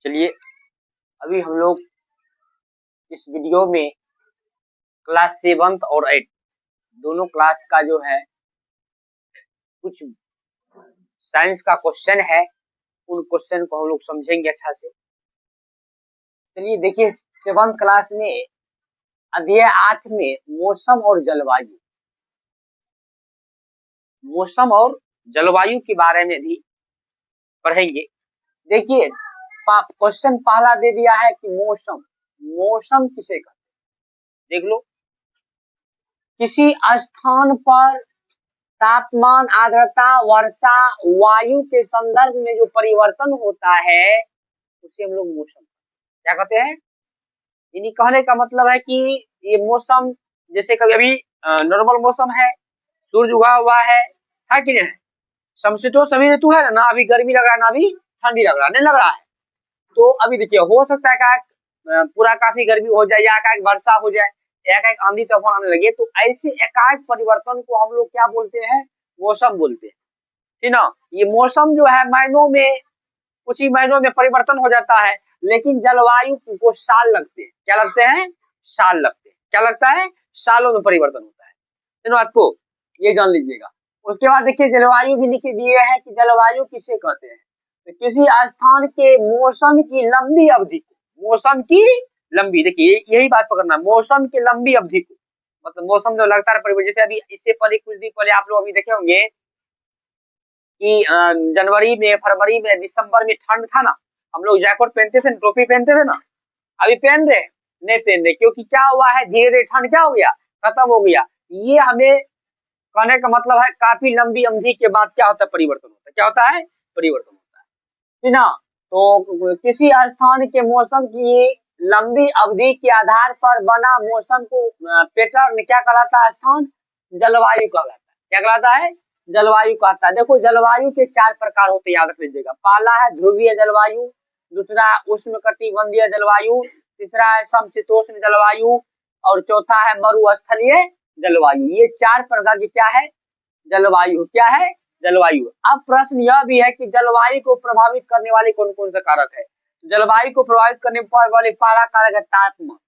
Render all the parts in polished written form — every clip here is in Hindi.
चलिए अभी हम लोग इस वीडियो में क्लास 7th और 8 दोनों क्लास का जो है कुछ साइंस का क्वेश्चन है, उन क्वेश्चन को हम लोग समझेंगे अच्छा से। चलिए देखिए 7th क्लास में अध्याय 8 में मौसम और जलवायु के बारे में भी पढ़ेंगे। देखिए क्वेश्चन पहला दे दिया है कि मौसम किसे कहते हैं। देख लो, किसी स्थान पर तापमान, आर्द्रता, वर्षा, वायु के संदर्भ में जो परिवर्तन होता है उसे हम लोग मौसम क्या कहते हैं। यानी कहने का मतलब है कि ये मौसम जैसे कभी अभी नॉर्मल मौसम है, सूरज उगा हुआ है कि नहीं, समशीतोष्ण सभी ऋतु है ना, अभी गर्मी लग रहा है ना अभी ठंडी लग रहा है, नहीं लग रहा है। तो अभी देखिए हो सकता है क्या पूरा काफी गर्मी हो जाए या एकाएक वर्षा हो जाए, एकाएक आंधी तूफान आने लगे, तो ऐसे एकाएक परिवर्तन को हम लोग क्या बोलते हैं, मौसम बोलते हैं, ठीक ना। ये मौसम जो है महीनों में, कुछ ही महीनों में परिवर्तन हो जाता है, लेकिन जलवायु को साल लगते हैं। क्या लगते हैं? साल लगते हैं। क्या लगता है? सालों में परिवर्तन होता है। तीनों आपको ये जान लीजिएगा। उसके बाद देखिए जलवायु भी लिख दिए है कि जलवायु किसे कहते हैं, तो किसी स्थान के मौसम की लंबी अवधि को, मौसम की लंबी, देखिए यही बात पकड़ना, मौसम की लंबी अवधि को, मतलब मौसम जो लगातार परिवर्तन, जैसे अभी इससे पहले कुछ दिन पहले आप लोग अभी देखे होंगे कि जनवरी में, फरवरी में, दिसंबर में ठंड था ना, हम लोग जैकेट पहनते थे, टोपी पहनते थे ना। अभी पहन रहे नहीं पहन रहे, क्योंकि क्या हुआ है, धीरे धीरे ठंड क्या हो गया, खत्म हो गया। ये हमें कहने का मतलब है काफी लंबी अवधि के बाद क्या होता है, परिवर्तन होता है। क्या होता है? परिवर्तन होता है, ठीक ना। तो किसी स्थान के मौसम की लंबी अवधि के आधार पर बना मौसम को पैटर्न क्या कहलाता है, स्थान जलवायु कहलाता है। क्या कहलाता है? जलवायु कहता है। देखो जलवायु के 4 प्रकार होते हैं, याद रख लीजिएगा। पहला है ध्रुवीय जलवायु, दूसरा उष्णकटिबंधीय जलवायु, तीसरा है समशीतोष्ण जलवायु और चौथा है मरुस्थलीय जलवायु। ये 4 प्रकार की क्या है, जलवायु। क्या है? जलवायु। अब प्रश्न यह भी है कि जलवायु को प्रभावित करने वाले कौन कौन से कारक है। जलवायु को प्रभावित करने वाले पहला कारक है तापमान।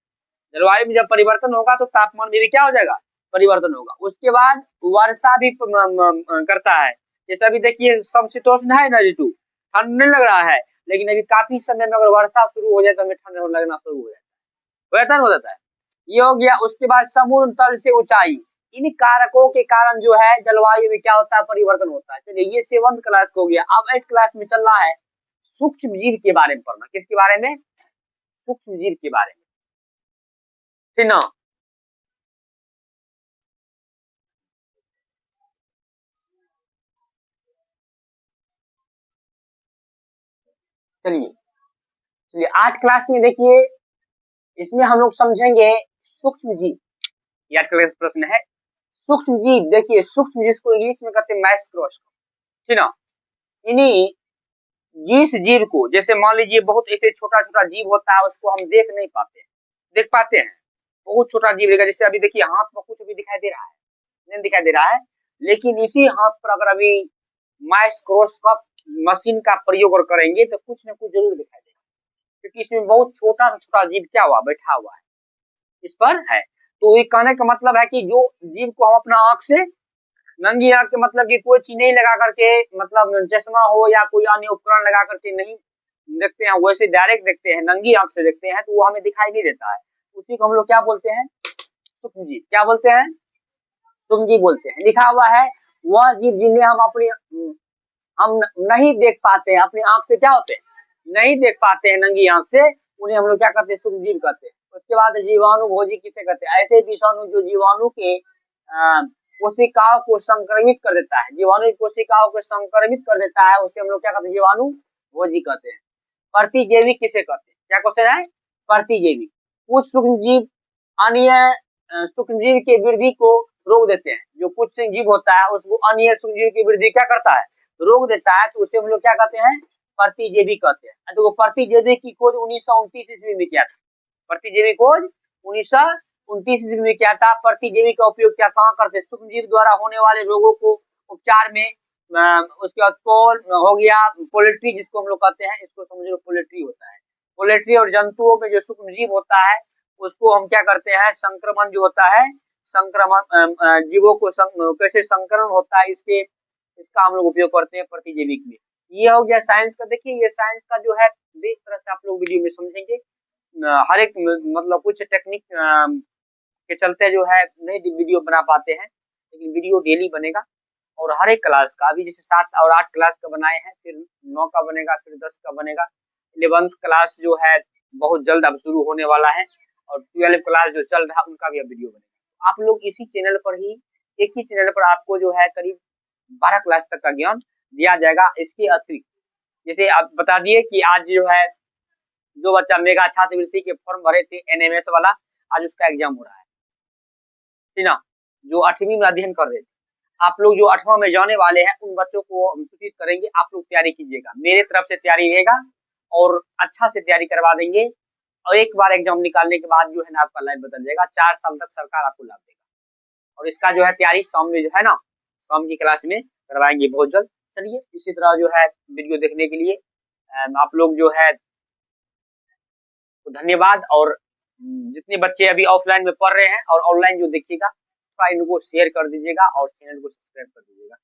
जलवायु में जब परिवर्तन होगा तो तापमान में भी क्या हो जाएगा, परिवर्तन होगा। उसके बाद वर्षा भी करता है, जैसे अभी देखिए समशीतोष्ण है ना ऋतु, ठंड नहीं लग रहा है, लेकिन अभी काफी समय में अगर वर्षा शुरू हो जाए तो हमें ठंड लगना शुरू हो जाता है, हो जाता है। ये हो गया। उसके बाद समुद्र तल से ऊंचाई, इन कारकों के कारण जो है जलवायु में क्या होता है, परिवर्तन होता है। चलिए ये 7th क्लास को हो गया। अब 8th क्लास में चल रहा है सूक्ष्म जीव के बारे में पढ़ना। किसके बारे में? सूक्ष्म जीव के बारे में, ठीक ना। चलिए 8th क्लास में देखिए, इसमें हम लोग समझेंगे सूक्ष्म जीव। याद करें प्रश्न है सूक्ष्म जीव। देखिए सूक्ष्म जीव को इंग्लिश में कहते हैं माइक्रोस्कोप, ठीक ना। इन्हीं जिस जीव को, जैसे मान लीजिए बहुत ऐसे छोटा छोटा जीव होता है, उसको हम देख नहीं पाते, देख पाते हैं, बहुत छोटा जीव रहेगा। जैसे अभी देखिए हाथ में कुछ भी दिखाई दे रहा है, नहीं दिखाई दे रहा है, लेकिन इसी हाथ पर अगर अभी माइक्रोस्कोप मशीन का प्रयोग करेंगे तो कुछ न कुछ जरूर दिखाई देगा, क्योंकि इसमें बहुत छोटा सा छोटा जीव क्या हुआ, बैठा हुआ है, इस पर है। तो ये कहने का मतलब है कि जो जीव को हम अपना आंख से, नंगी आंख के मतलब कि कोई चीज नहीं लगा करके, मतलब चश्मा हो या कोई अन्य उपकरण लगा करके नहीं देखते हैं, वैसे डायरेक्ट देखते हैं, नंगी आंख से देखते हैं, तो वो हमें दिखाई नहीं देता है। उसी को हम लोग क्या बोलते हैं, सूक्ष्म जीव। क्या बोलते हैं? सूक्ष्म जीव बोलते हैं। लिखा हुआ है वह जीव जिन्हें हम नहीं देख पाते हैं, अपनी आंख से क्या होते हैं, नहीं देख पाते हैं नंगी आंख से, उन्हें हम लोग क्या कहते हैं, सूक्ष्म जीव कहते हैं। उसके बाद जीवाणु भोजी किसे कहते हैं, ऐसे विषाणु जो जीवाणु के कोशिकाओं को संक्रमित कर देता है, जीवाणु कोशिकाओं को संक्रमित कर देता है, उसे हम लोग क्या कहते हैं, जीवाणु भोजी कहते हैं। प्रतिजैविक किसे कहते हैं, क्या क्वेश्चन है, प्रतिजैविक। कुछ सूक्ष्म जीव अन्य सूक्ष्म जीव की वृद्धि को रोक देते हैं। जो कुछ जीव होता है उसको अन्य सूक्ष्म जीव की वृद्धि क्या करता है, रोक देता है, तो उसे हम लोग क्या कहते हैं, प्रतिजैवी कहते हैं। तो प्रतिजैवी की खोज 1929 ईस्वी में किया था। प्रतिजैवी खोज 1929 ईस्वी में किया था। प्रतिजैवी का उपयोग क्या कहाँ करते हैं, सूक्ष्म जीव द्वारा होने वाले रोगों को उपचार में। उसके बाद पोल हो गया, पोल्ट्री जिसको हम लोग कहते हैं, इसको समझ लो पोल्ट्री होता है, पोल्ट्री और जंतुओं में जो सूक्ष्म जीव होता है उसको हम क्या करते हैं, संक्रमण जो होता है, संक्रमण जीवों को कैसे संक्रमण होता है इसका हम लोग उपयोग करते हैं प्रतिजैविक में। ये हो गया साइंस का। देखिए ये साइंस का जो है इस तरह से आप लोग वीडियो में समझेंगे। हर एक मतलब कुछ टेक्निक के चलते जो है नहीं वीडियो बना पाते हैं, लेकिन वीडियो डेली बनेगा। और हर एक क्लास का अभी जैसे 7 और 8 क्लास का बनाए हैं, फिर 9 का बनेगा, फिर 10 का बनेगा। 11th क्लास जो है बहुत जल्द अब शुरू होने वाला है, और 12 क्लास जो चल रहा है उनका भी अब वीडियो बनेगा। आप लोग इसी चैनल पर ही, एक ही चैनल पर आपको जो है करीब 12 क्लास तक का ज्ञान दिया जाएगा। इसके अतिरिक्त जैसे आप बता दिए कि आज जो है जो बच्चा मेगा छात्रवृत्ति के फॉर्म भरे थे एनएमएस वाला, आज उसका एग्जाम हो रहा है, ठीक ना, जो 8वीं में अध्ययन कर रहे थे। आप लोग जो 8वां में जाने वाले हैं उन बच्चों को हम सूचित करेंगे, आप लोग तैयारी कीजिएगा, मेरे तरफ से तैयारी रहेगा और अच्छा से तैयारी करवा देंगे। और एक बार एग्जाम निकालने के बाद जो है ना आपका लाइफ बदल जाएगा। 4 साल तक सरकार आपको लाभ देगा। और इसका जो है तैयारी शाम में जो है ना, शाम की क्लास में करवाएंगे बहुत जल्द। चलिए इसी तरह जो है वीडियो देखने के लिए आप लोग जो है तो धन्यवाद। और जितने बच्चे अभी ऑफलाइन में पढ़ रहे हैं और ऑनलाइन जो देखिएगा, थोड़ा इनको शेयर कर दीजिएगा और चैनल को सब्सक्राइब कर दीजिएगा।